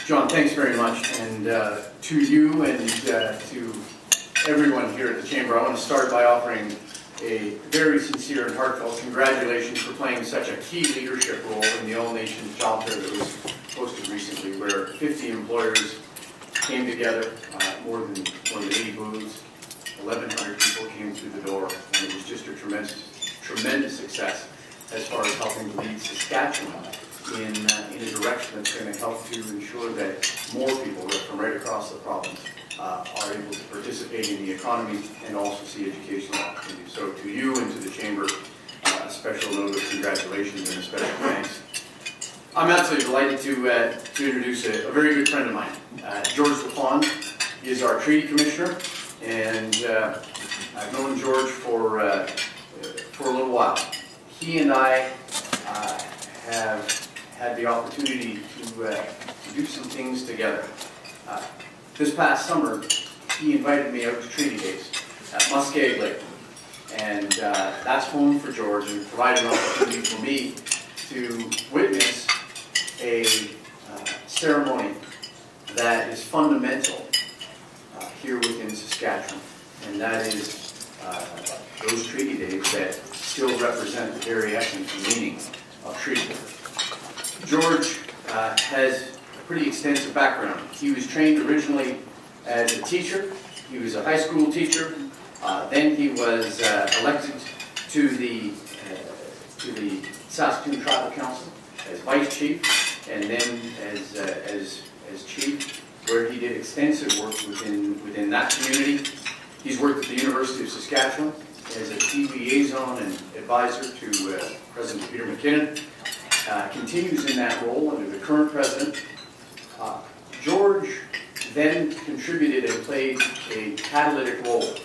John, thanks very much, and to you and to everyone here at the Chamber, I want to start by offering a very sincere and heartfelt congratulations for playing such a key leadership role in the All Nations Job Fair that was hosted recently, where 50 employers came together, more than 80 booths, 1,100 people came through the door, and it was just a tremendous success as far as helping to lead Saskatchewan in a direction that's going to help to ensure that more people from right across the province are able to participate in the economy and also see educational opportunities. So to you and to the Chamber, a special note of congratulations and a special thanks. I'm absolutely delighted to introduce a very good friend of mine. George Lafond is our Treaty Commissioner, and I've known George for a little while. He and I have had the opportunity to do some things together. This past summer, he invited me out to Treaty Days at Muskeg Lake, and that's home for George and provided an opportunity for me to witness a ceremony that is fundamental here within Saskatchewan, and that is those Treaty Days that still represent the very essence and meaning of treaty. George has a pretty extensive background. He was trained originally as a teacher. He was a high school teacher. Then he was elected to the Saskatoon Tribal Council as vice chief, and then as chief, where he did extensive work within that community. He's worked at the University of Saskatchewan as a key liaison and advisor to President Peter McKinnon. Continues in that role under the current president. George then contributed and played a catalytic role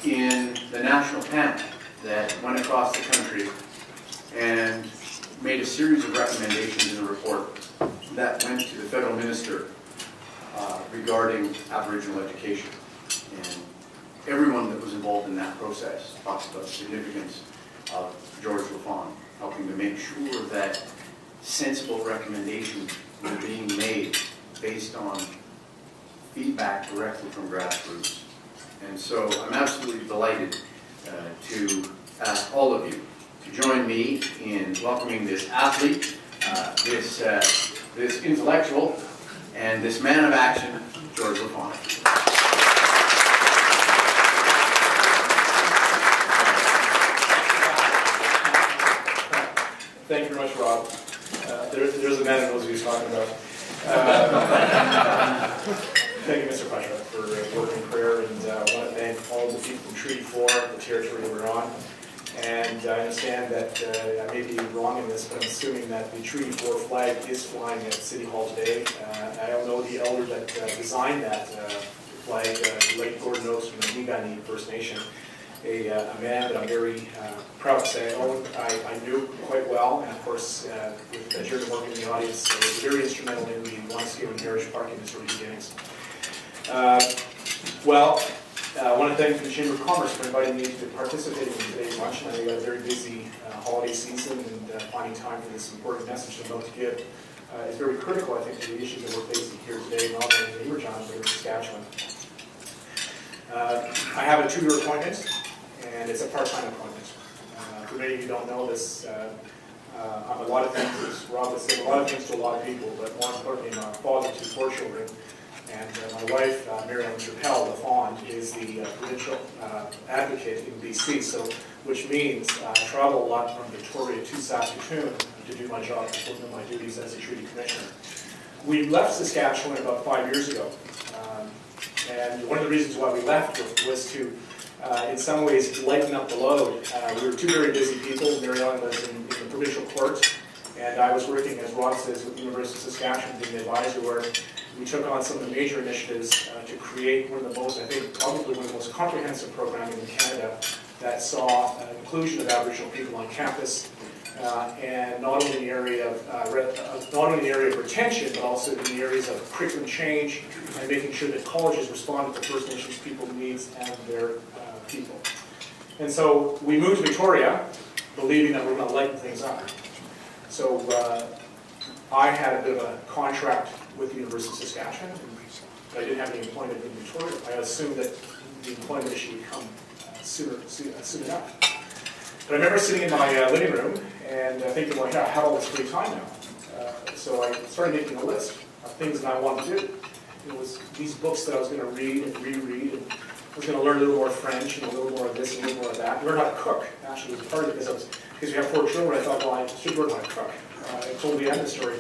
in the national panel that went across the country and made a series of recommendations in a report that went to the federal minister regarding Aboriginal education. And everyone that was involved in that process talks about the significance of George Lafond helping to make sure that sensible recommendations were being made based on feedback directly from grassroots. And so I'm absolutely delighted to ask all of you to join me in welcoming this athlete, this intellectual, and this man of action, George Lafond. Thank you very much, Rob. There's a man who knows what he's talking about. Thank you, Mr. Pasha, for working prayer, and I want to thank all the people from Treaty 4, the territory that we're on. And I understand that I may be wrong in this, but I'm assuming that the Treaty 4 flag is flying at City Hall today. I don't know the elder that designed that flag, Lake Gordon Oaks from the Niigani First Nation. A man that I'm very proud to say I knew quite well, and of course, with Jeremy working in the audience, was very instrumental in the Montesquieu and Heritage Park in its early beginnings. I want to thank the Chamber of Commerce for inviting me to participate in today's lunch. I know you got a very busy holiday season, and finding time for this important message I'm about to give is very critical, I think, to the issues that we're facing here today, not only in Regina, but in Saskatchewan. I have a 2-year appointment, and it's a part-time appointment. For many of you who don't know this, I'm a lot of things, as Rob was saying, a lot of things to a lot of people, but more importantly, I'm a father to 4 children, and my wife, Mary Ellen Chappelle Lafond, is the provincial advocate in BC, which means I travel a lot from Victoria to Saskatoon to do my job, to fulfill my duties as a Treaty Commissioner. We left Saskatchewan about 5 years ago. And one of the reasons why we left was to, in some ways, lighten up the load. We were 2 very busy people. Mary Ellen was in the provincial court, and I was working, as Rob says, with the University of Saskatchewan, being the advisor, where we took on some of the major initiatives to create one of the most, I think, probably one of the most comprehensive programming in Canada that saw inclusion of Aboriginal people on campus, and not only in the area of retention, but also in the areas of curriculum change and making sure that colleges respond to the First Nations people's needs and their people. And so we moved to Victoria, believing that we're going to lighten things up. So I had a bit of a contract with the University of Saskatchewan. I didn't have any employment in Victoria. I assumed that the employment issue would come soon enough. But I remember sitting in my living room and thinking, well, I have all this free time now. So I started making a list of things that I wanted to do. It was these books that I was going to read and reread, and I was going to learn a little more French and a little more of this and a little more of that. Learn how to cook, actually, was part of it, because we have 4 children. I thought, well, I should learn how to cook. I told the end of the story.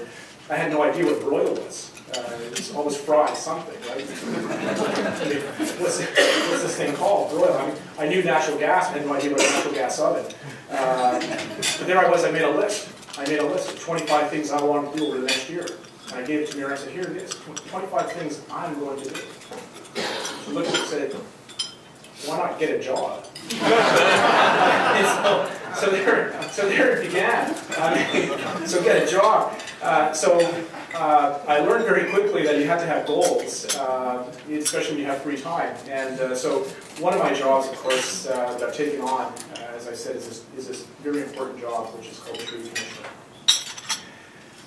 I had no idea what broil was. It was always fry something, right? I mean, what's this thing called? Broil. I mean, I knew natural gas. I had no idea about a natural gas oven. But there I was. I made a list. I made a list of 25 things I wanted to do over the next year. And I gave it to Mary. I said, here it is. 25 things I'm going to do. She looked at it and said, why not get a job? So there it began. So get a job. I learned very quickly that you have to have goals, especially when you have free time. And so one of my jobs, of course, that I've taken on, as I said, is this very important job, which is called tree commissioner.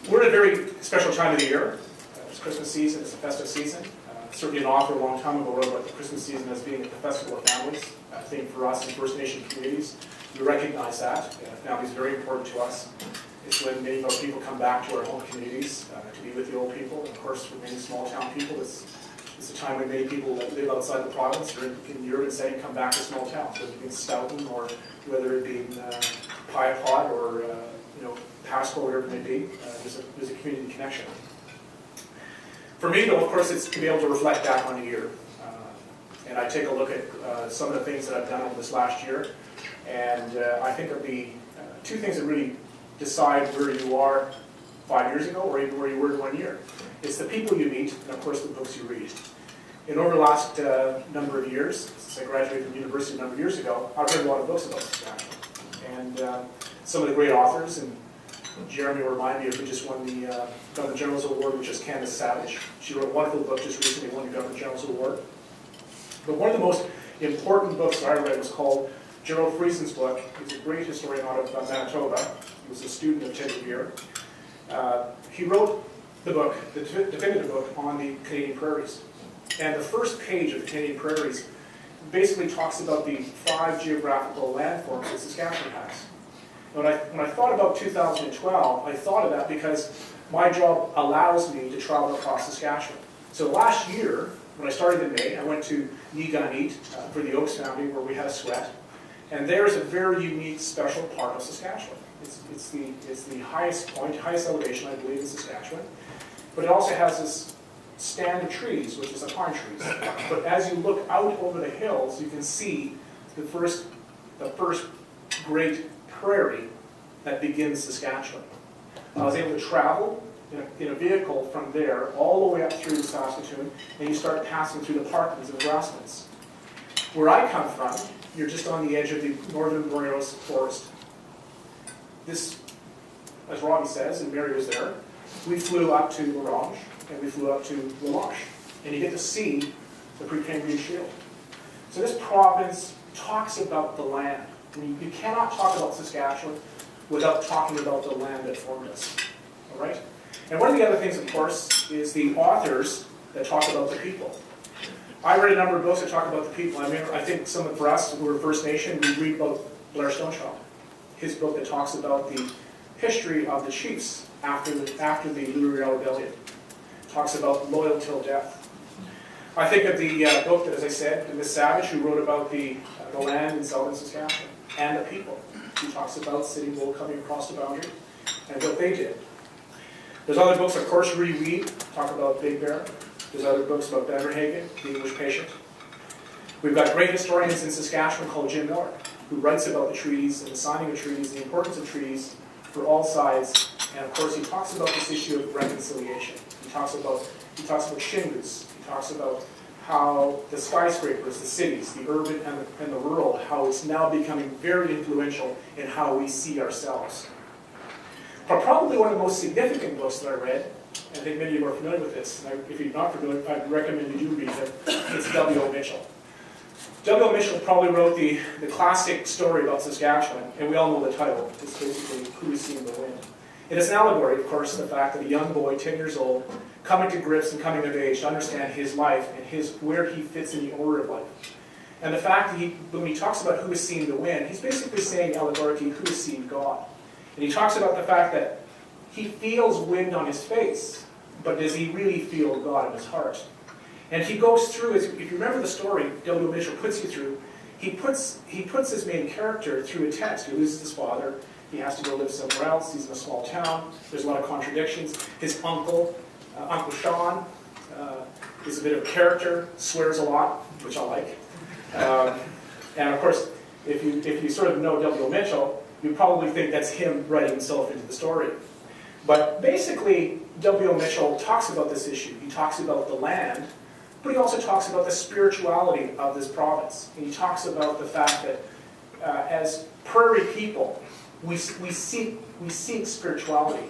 We're in a very special time of the year. It's Christmas season. It's a festive season. Certainly an author a long time ago wrote about the Christmas season as being the festival of families. I think for us in First Nation communities, we recognize that. Family is very important to us. It's when many of our people come back to our home communities to be with the old people. And of course, for many small town people, it's a time when many people that live outside the province or in the urban setting come back to small towns, whether it be in Stoughton or whether it be in Piapot or Pasco, wherever it may be. There's a community connection. For me, though, of course, it's to be able to reflect back on a year. And I take a look at some of the things that I've done over this last year. And I think of the 2 things that really decide where you are 5 years ago or even where you were in 1 year. It's the people you meet and, of course, the books you read. And over the last number of years, since I graduated from university a number of years ago, I've read a lot of books about Saskatchewan. And some of the great authors, and Jeremy will remind me of who just won the Governor General's Award, which is Candace Savage. She wrote a wonderful book just recently, won the Governor General's Award. But one of the most important books that I read was called Gerald Friesen's book. He's a great historian out of Manitoba. He was a student of Ted Revere. He wrote the book, the definitive book, on the Canadian prairies. And the first page of the Canadian prairies basically talks about the 5 geographical landforms that Saskatchewan has. When I thought about 2012, I thought of that because my job allows me to travel across Saskatchewan. So last year, when I started in May, I went to Niganit for the Oaks family, where we had a sweat. And there is a very unique, special part of Saskatchewan. It's the highest point, highest elevation, I believe, in Saskatchewan. But it also has this stand of trees, which is the pine trees. But as you look out over the hills, you can see the first great prairie that begins Saskatchewan. I was able to travel in a vehicle from there all the way up through Saskatoon, and you start passing through the parklands and the grasslands. Where I come from, you're just on the edge of the northern Borealis forest. This, as Robbie says, and Mary was there, we flew up to L'Orange, and we flew up to La Marche, and you get to see the Precambrian Shield. So this province talks about the land. You cannot talk about Saskatchewan without talking about the land that formed us. All right? And one of the other things, of course, is the authors that talk about the people. I read a number of books that talk about the people. I think for us, who are First Nation, we read about Blair Stonechild. His book that talks about the history of the chiefs after the Louis-Riel Rebellion. Talks about loyal till death. I think of the book that, as I said, Miss Savage, who wrote about the land in southern Saskatchewan and the people. She talks about Sitting Bull coming across the boundary and what they did. There's other books, of course, Reed talk about Big Bear. There's other books about Beverhagen, the English patient. We've got great historians in Saskatchewan called Jim Miller, who writes about the treaties and the signing of treaties, the importance of treaties for all sides. And of course, he talks about this issue of reconciliation. He talks about Shingus. He talks about how the skyscrapers, the cities, the urban and the rural, how it's now becoming very influential in how we see ourselves. But probably one of the most significant books that I read, I think many of you are familiar with this, and if you're not familiar, I'd recommend you do read it. It's W.O. Mitchell. W.O. Mitchell probably wrote the classic story about Saskatchewan, and we all know the title. It's basically Who is Seeing the Wind. It is an allegory, of course, the fact that a young boy, 10 years old, coming to grips and coming of age to understand his life and where he fits in the order of life. And the fact that when he talks about who has seen the wind, he's basically saying allegorically who has seen God. And he talks about the fact that he feels wind on his face, but does he really feel God in his heart? And he goes through, if you remember the story W. Mitchell puts you through, he puts his main character through a test. He loses his father, he has to go live somewhere else, he's in a small town, there's a lot of contradictions. His uncle, Uncle Sean, is a bit of a character, swears a lot, which I like. And of course, if you sort of know W. Mitchell, you probably think that's him writing himself into the story. But basically, W. Mitchell talks about this issue. He talks about the land, but he also talks about the spirituality of this province. And he talks about the fact that as prairie people, we seek spirituality.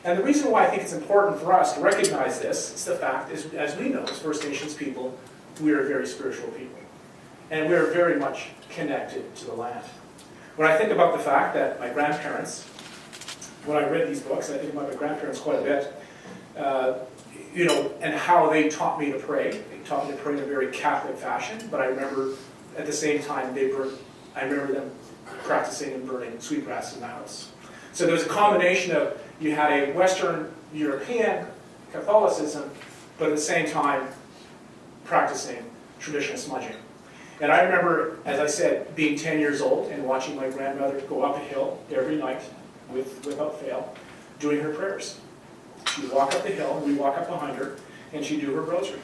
And the reason why I think it's important for us to recognize this is the fact, as we know, as First Nations people, we are very spiritual people. And we are very much connected to the land. When I think about the fact that my grandparents, when I read these books, I think about my grandparents quite a bit, and how they taught me to pray. They taught me to pray in a very Catholic fashion, but I remember at the same time I remember them practicing and burning sweetgrass in the house. So there was a combination of, you had a Western European Catholicism, but at the same time practicing traditional smudging. And I remember, as I said, being 10 years old and watching my grandmother go up a hill every night, without fail, doing her prayers. She'd walk up the hill, and we'd walk up behind her, and she'd do her rosary.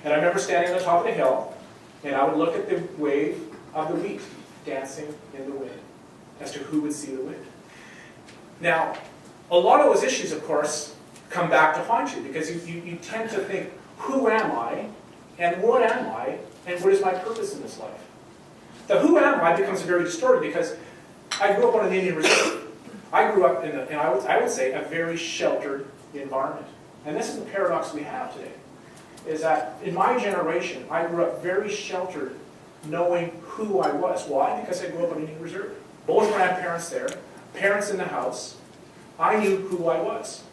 And I remember standing on the top of the hill, and I would look at the wave of the wheat dancing in the wind, as to who would see the wind. Now, a lot of those issues, of course, come back to haunt you, because you tend to think, who am I, and what am I, and what is my purpose in this life? The who am I becomes very distorted, because I grew up on an Indian reserve. I grew up in I would say, a very sheltered environment. And this is the paradox we have today, is that in my generation, I grew up very sheltered, knowing who I was. Why? Because I grew up on an Indian reserve. Both grandparents there, parents in the house. I knew who I was.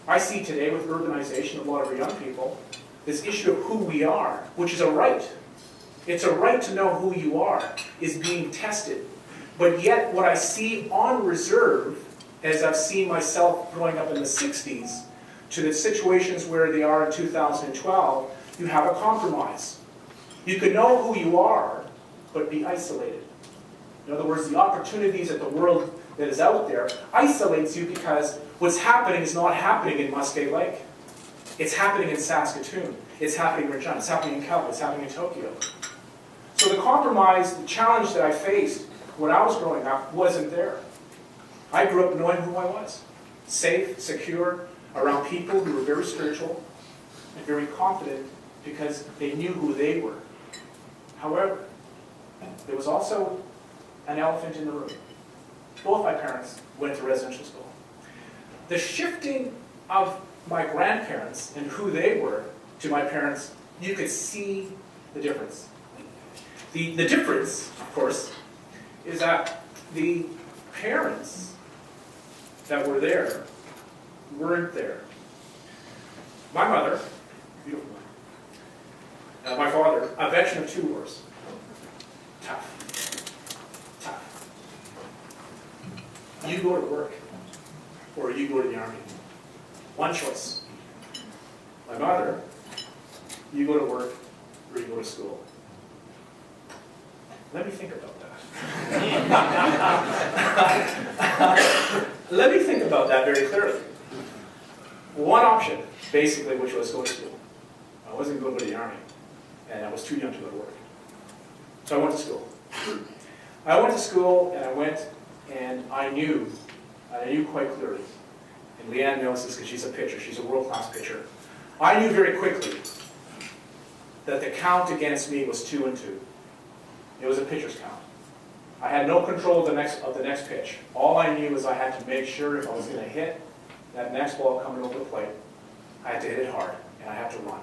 I see today with urbanization, a lot of our young people, this issue of who we are, which is a right. It's a right to know who you are, is being tested. But yet, what I see on reserve, as I've seen myself growing up in the 60s, to the situations where they are in 2012, you have a compromise. You can know who you are, but be isolated. In other words, the opportunities that the world that is out there isolates you, because what's happening is not happening in Muscat Lake. It's happening in Saskatoon. It's happening in Regina. It's happening in Calgary. It's happening in Tokyo. So the compromise, the challenge that I faced when I was growing up wasn't there. I grew up knowing who I was. Safe, secure, around people who were very spiritual and very confident because they knew who they were. However, there was also an elephant in the room. Both my parents went to residential school. The shifting of my grandparents and who they were to my parents, you could see the difference. The difference, of course, is that the parents that were there weren't there. My mother, beautiful woman. My father, a veteran of 2 wars. Tough. Tough. You go to work, or you go to the army. One choice. My mother, you go to work, or you go to school. Let me think about that. Let me think about that very clearly. One option, basically, which was go to school. I wasn't going to go to the army, and I was too young to go to work. So I went to school. I went to school, and I knew quite clearly, and Leanne knows this because she's a pitcher, she's a world-class pitcher. I knew very quickly that the count against me was 2-2. It was a pitcher's count. I had no control of the next pitch. All I knew was I had to make sure if I was going to hit that next ball coming over the plate, I had to hit it hard, and I had to run.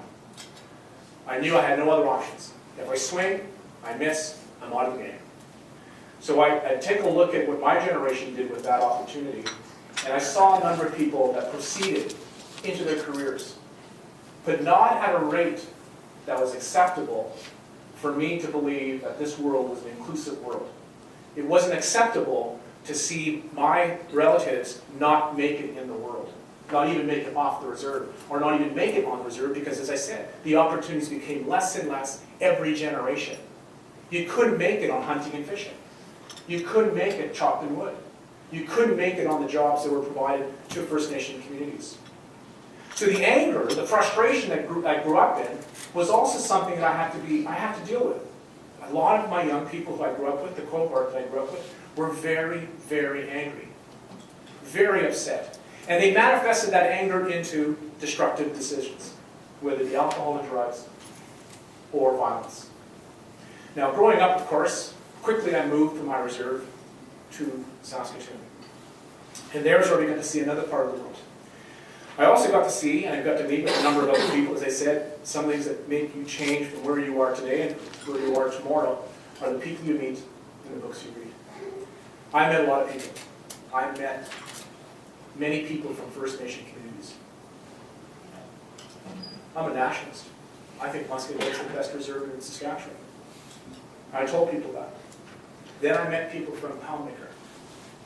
I knew I had no other options. If I swing, I miss, I'm out of the game. So I take a look at what my generation did with that opportunity, And I saw a number of people that proceeded into their careers, but not at a rate that was acceptable for me to believe that this world was an inclusive world. It wasn't acceptable to see my relatives not make it in the world, not even make it off the reserve, or not even make it on the reserve, because as I said, the opportunities became less and less every generation. You couldn't make it on hunting and fishing. You couldn't make it chopping wood. You couldn't make it on the jobs that were provided to First Nation communities. So the anger, the frustration that I grew up in was also something that I had to deal with. A lot of my young people who I grew up with, the cohort that I grew up with, were very, very angry, very upset. And they manifested that anger into destructive decisions, whether it be alcohol and drugs or violence. Now, growing up, of course, quickly I moved from my reserve to Saskatoon. And there is where we got to see another part of the world. I also got to see, and I got to meet with a number of other people, as I said, some things that make you change from where you are today and where you are tomorrow are the people you meet and the books you read. I met a lot of people. I met many people from First Nation communities. I'm a nationalist. I think Musqueam is the best reserve in Saskatchewan. I told people that. Then I met people from Poundmaker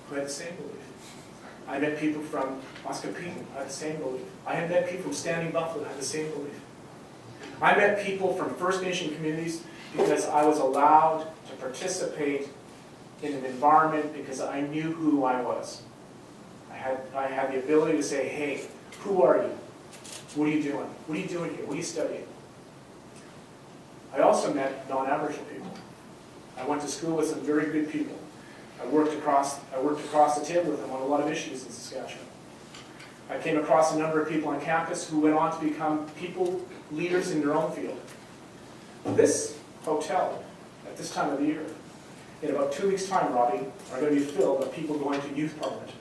who had the same belief. I met people from Muscatine who had the same belief. I had met people from Standing Buffalo who had the same belief. I met people from First Nation communities because I was allowed to participate in an environment because I knew who I was. I had the ability to say, hey, who are you? What are you doing? What are you doing here? What are you studying? I also met non-Aboriginal people. I went to school with some very good people. I worked across the table with them on a lot of issues in Saskatchewan. I came across a number of people on campus who went on to become people leaders in their own field. This hotel, at this time of the year, in about 2 weeks' time, Robbie, are going to be filled with people going to youth parliament.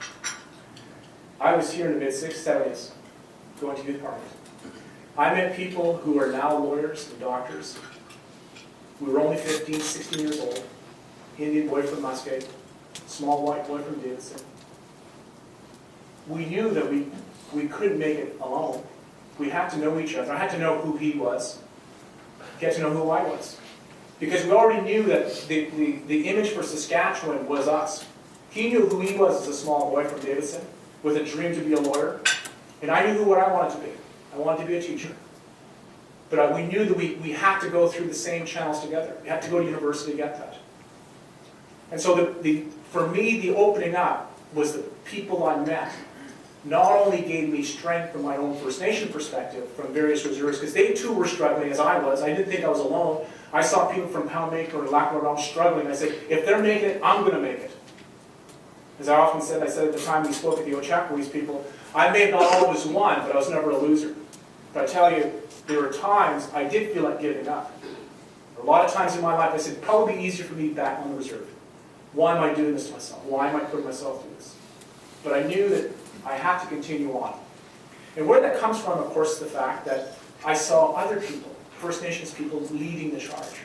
I was here in the mid-70s, going to youth parliament. I met people who are now lawyers and doctors. We were only 15, 16 years old. Indian boy from Musqueam, small white boy from Davidson. We knew that we couldn't make it alone. We had to know each other. I had to know who he was, get to know who I was. Because we already knew that the image for Saskatchewan was us. He knew who he was as a small boy from Davidson, with a dream to be a lawyer. And I knew what I wanted to be. I wanted to be a teacher. But we knew that we had to go through the same channels together. We had to go to university to get that. And so for me, the opening up was the people I met not only gave me strength from my own First Nation perspective from various reserves, because they too were struggling as I was. I didn't think I was alone. I saw people from Poundmaker or Lafond struggling. I said, if they're making it, I'm going to make it. As I often said, I said at the time we spoke at the Ochakwis people, I may have not always won, but I was never a loser. But I tell you, there were times I did feel like giving up. A lot of times in my life I said, it'd probably be easier for me back on the reserve. Why am I doing this to myself? Why am I putting myself through this? But I knew that I had to continue on. And where that comes from, of course, is the fact that I saw other people, First Nations people, leading the charge.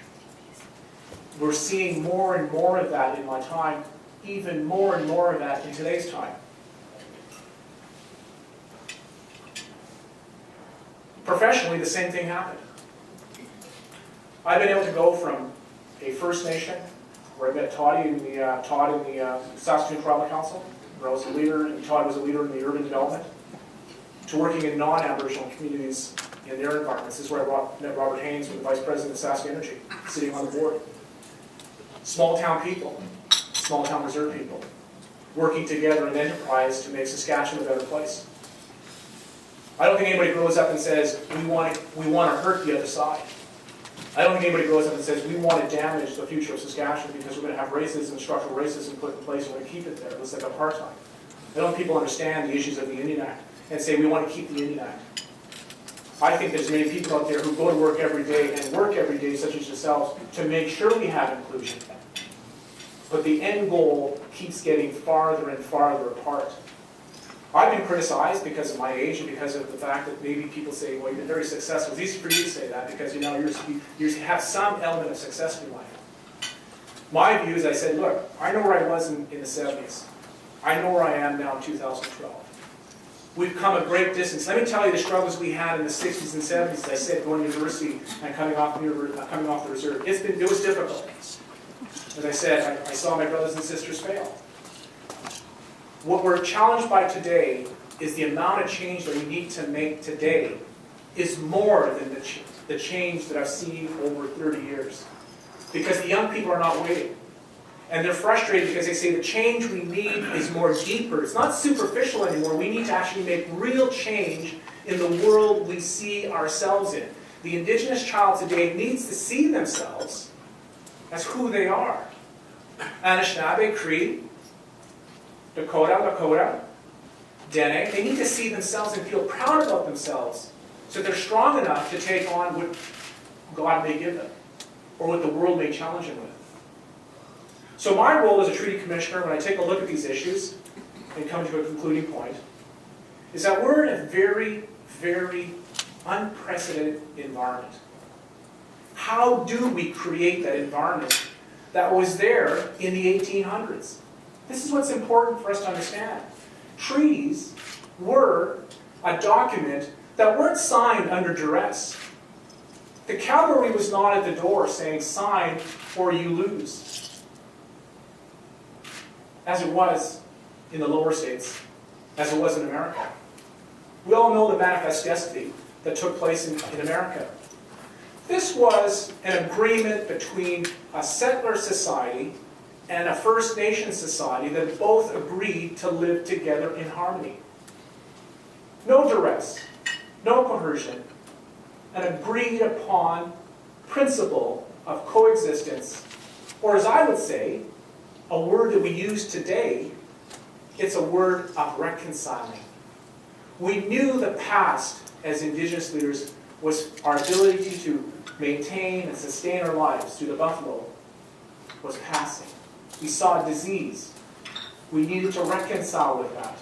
We're seeing more and more of that in my time, even more and more of that in today's time. Professionally, the same thing happened. I've been able to go from a First Nation, where I met Todd in the Saskatoon Tribal Council, where I was a leader, and Todd was a leader in the urban development, to working in non-Aboriginal communities in their environments. This is where I met Robert Haynes, the Vice President of Sask Energy, sitting on the board. Small town people, small town reserve people, working together in enterprise to make Saskatchewan a better place. I don't think anybody grows up and says, we want to hurt the other side. I don't think anybody grows up and says, we want to damage the future of Saskatchewan because we're going to have racism, structural racism put in place and we're going to keep it there. It's like apartheid. I don't think people understand the issues of the Indian Act and say, we want to keep the Indian Act. I think there's many people out there who go to work every day and work every day, such as yourselves, to make sure we have inclusion. But the end goal keeps getting farther and farther apart. I've been criticized because of my age and because of the fact that maybe people say, well, you've been very successful. It's easy for you to say that because you have some element of success in your life. My view is I said, look, I know where I was in the 70s. I know where I am now in 2012. We've come a great distance. Let me tell you the struggles we had in the 60s and 70s, as I said, going to university and coming off the reserve. It was difficult. As I said, I saw my brothers and sisters fail. What we're challenged by today is the amount of change that we need to make today is more than the change that I've seen over 30 years. Because the young people are not waiting. And they're frustrated because they say the change we need is more deeper. It's not superficial anymore. We need to actually make real change in the world we see ourselves in. The Indigenous child today needs to see themselves as who they are. Anishinaabe, Cree, Lakota, Dene, they need to see themselves and feel proud about themselves so they're strong enough to take on what God may give them or what the world may challenge them with. So my role as a treaty commissioner, when I take a look at these issues and come to a concluding point, is that we're in a very, very unprecedented environment. How do we create that environment that was there in the 1800s? This is what's important for us to understand. Treaties were a document that weren't signed under duress. The cavalry was not at the door saying, sign or you lose. As it was in the lower states, as it was in America. We all know the manifest destiny that took place in America. This was an agreement between a settler society and a First Nation society that both agreed to live together in harmony. No duress, no coercion, an agreed upon principle of coexistence, or as I would say, a word that we use today, it's a word of reconciling. We knew the past as Indigenous leaders was our ability to maintain and sustain our lives through the buffalo was passing. We saw disease. We needed to reconcile with that.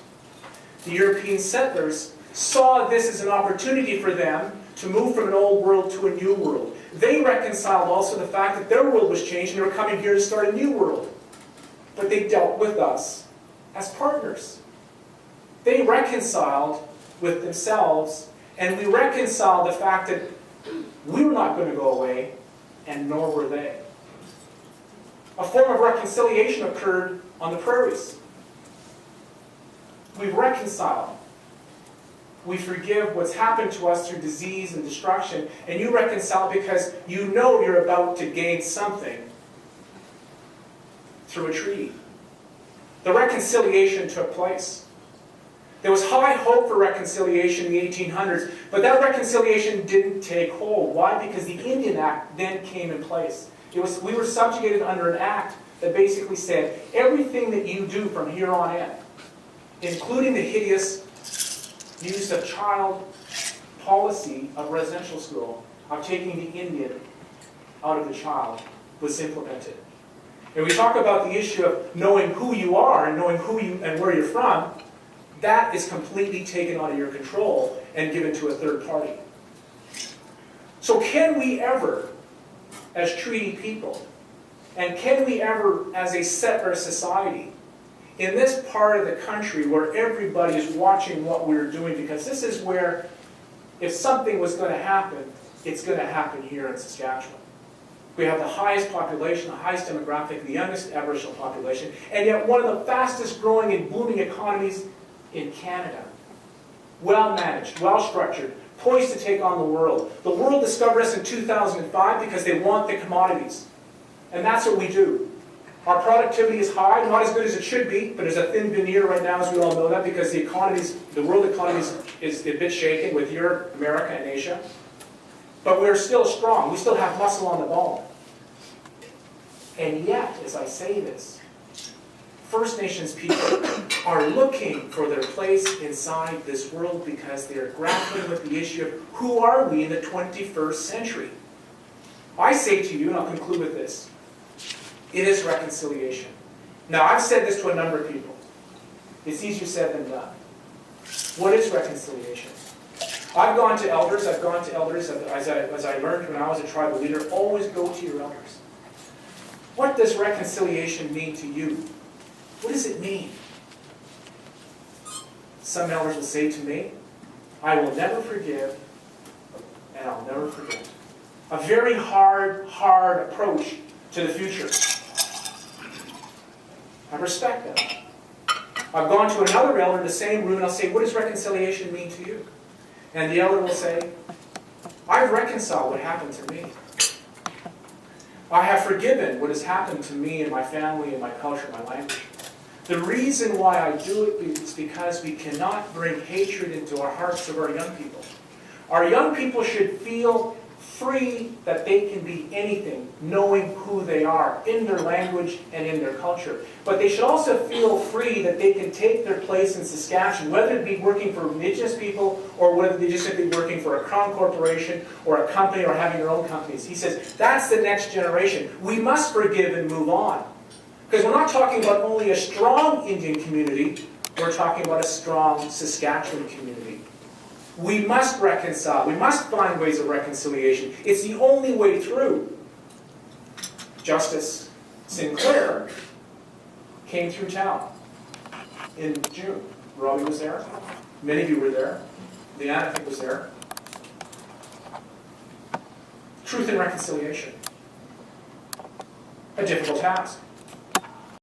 The European settlers saw this as an opportunity for them to move from an old world to a new world. They reconciled also the fact that their world was changed and they were coming here to start a new world. But they dealt with us as partners. They reconciled with themselves, and we reconciled the fact that we were not going to go away, and nor were they. A form of reconciliation occurred on the prairies. We reconcile. We forgive what's happened to us through disease and destruction, and you reconcile because you know you're about to gain something through a treaty. The reconciliation took place. There was high hope for reconciliation in the 1800s, but that reconciliation didn't take hold. Why? Because the Indian Act then came in place. We were subjugated under an act that basically said, everything that you do from here on in, including the hideous use of child policy of residential school, of taking the Indian out of the child, was implemented. And we talk about the issue of knowing who you are and knowing who you and where you're from. That is completely taken out of your control and given to a third party. So can we ever, as treaty people, and can we ever, as a settler society, in this part of the country where everybody is watching what we're doing, because this is where, if something was going to happen, it's going to happen here in Saskatchewan. We have the highest population, the highest demographic, the youngest Aboriginal population, and yet one of the fastest growing and booming economies in Canada. Well managed, well structured, poised to take on the world. The world discovered us in 2005 because they want the commodities. And that's what we do. Our productivity is high, not as good as it should be, but there's a thin veneer right now, as we all know that, because the world economy is a bit shaken with Europe, America, and Asia. But we're still strong. We still have muscle on the bone. And yet, as I say this, First Nations people are looking for their place inside this world because they're grappling with the issue of who are we in the 21st century. I say to you, and I'll conclude with this, it is reconciliation. Now, I've said this to a number of people. It's easier said than done. What is reconciliation? I've gone to elders, as I learned when I was a tribal leader, always go to your elders. What does reconciliation mean to you? What does it mean? some elders will say to me, I will never forgive and I'll never forget. A very hard approach to the future. I respect that. I've gone to another elder in the same room and I'll say, what does reconciliation mean to you? And the elder will say, I've reconciled what happened to me. I have forgiven what has happened to me and my family and my culture and my language. The reason why I do it is because we cannot bring hatred into our hearts of our young people. Our young people should feel free that they can be anything, knowing who they are in their language and in their culture. But they should also feel free that they can take their place in Saskatchewan, whether it be working for Indigenous people or whether they just simply working for a crown corporation or a company or having their own companies. He says, that's the next generation. We must forgive and move on. Because we're not talking about only a strong Indian community, we're talking about a strong Saskatchewan community. We must reconcile. We must find ways of reconciliation. It's the only way through. Justice Sinclair came through town in June. Robbie was there. Many of you were there. Leanne, I think, was there. Truth and reconciliation. A difficult task.